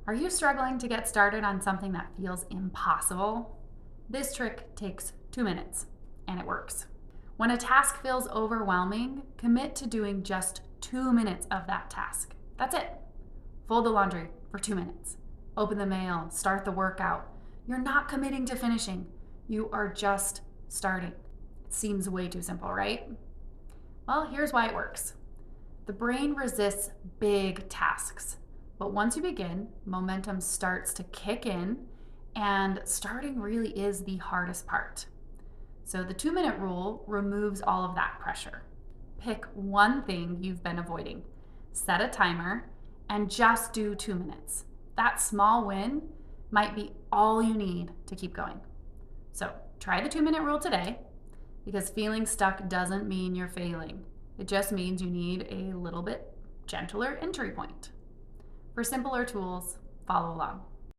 Are you struggling to get started on something that feels impossible? This trick takes 2 minutes and it works. When a task feels overwhelming, commit to doing just 2 minutes of that task. That's it. Fold the laundry for 2 minutes. Open the mail, start the workout. You're not committing to finishing. You are just starting. It seems way too simple, right? Well, here's why it works. The brain resists big tasks, but once you begin, momentum starts to kick in, and starting really is the hardest part. So the 2-minute rule removes all of that pressure. Pick one thing you've been avoiding, set a timer, and just do 2 minutes. That small win might be all you need to keep going. So try the 2-minute rule today, because feeling stuck doesn't mean you're failing. It just means you need a little bit gentler entry point. For simpler tools, follow along.